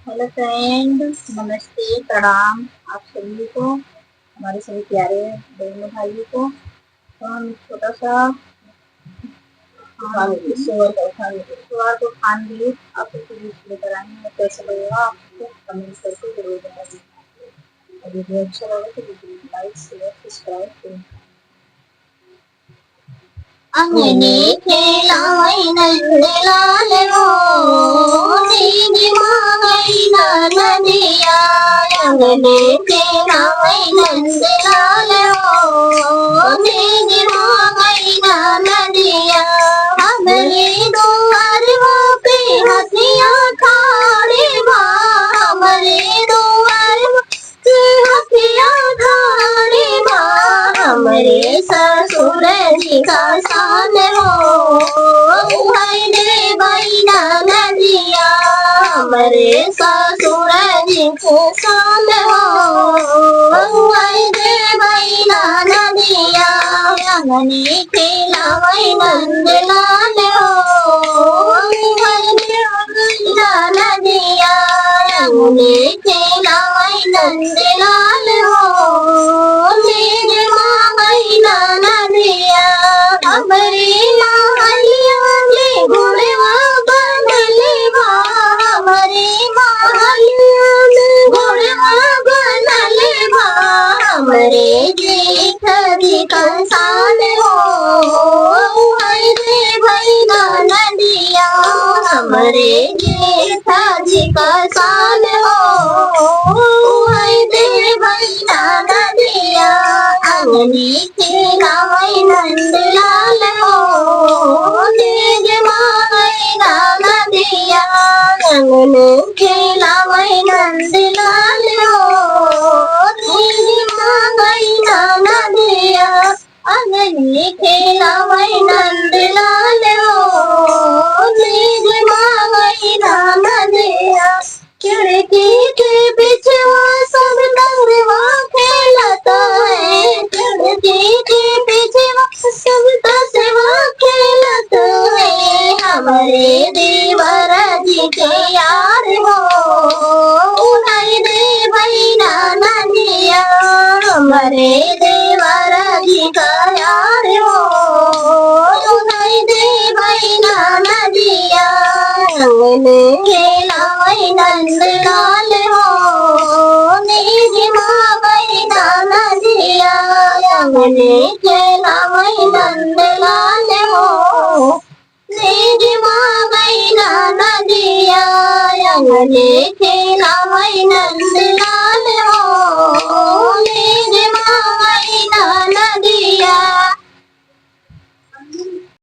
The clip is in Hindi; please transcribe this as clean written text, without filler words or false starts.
हेलो फ्रेंड, नमस्ते, प्रणाम आप सभी को, हमारे सभी प्यारे बहनों भाइयों को। तो हम छोटा सा सुअर को खान लिए आप लेकर आए हैं। कैसे लगेगा आपको कमेंट करके जरूर बताइए। और वीडियो अच्छा लगे तो वीडियो लाइक शेयर सब्सक्राइब करें। अंगने खेलावै नंदलाल हो दीदी मांगई नदिया। अंगने खेलावै नंदलाल हो दीदी मांगई नदिया। हमरे दुआरवा पे हथिया ठाड़े बा। हमरे दुआरवा पे हथिया ठाड़े बा। हमरे ससुर जी का सान हो भाई दे बहिना नदिया। हमरे ससुर जी के सान हो भाई दे बहिना नदिया। अंगने खेलावै नंदलाल हो भाई दे बहिना नदिया। अंगने खेलावै नंदलाल हो तेरे मांगई नदिया। हमरे महलिया में घोड़वा बनले बा। हमरे महलिया में घोड़वा बनले बा। हमरे जेठ जी कंसान हो भाई रे बहिना नदिया। हमरे जेठ जी कंसान हो भाई रे बहिना नदिया। अंगने खेलावै नंदलाल हो तेज मांगई नदिया। अंगने खेलावै नंदलाल हो तेज मांगई नदिया। अंगने खेलावै नंदलाल हो तेज मांगई नदिया। खिड़की के बिछवा सब नंगवा खेलता है। खिड़की के बिछवा सब तसवा खेलता है। हमारे देवर जी के यार हो उन्हीं दे बहिना नदिया। हमारे देवर जी का यार हो उन्हीं दे बहिना नदिया। अंगने खेलावै नंदलाल हो निज मांगई नदिया। अंगने खेलावै नंदलाल हो निज मांगई नदिया। अंगने खेलावै नंदलाल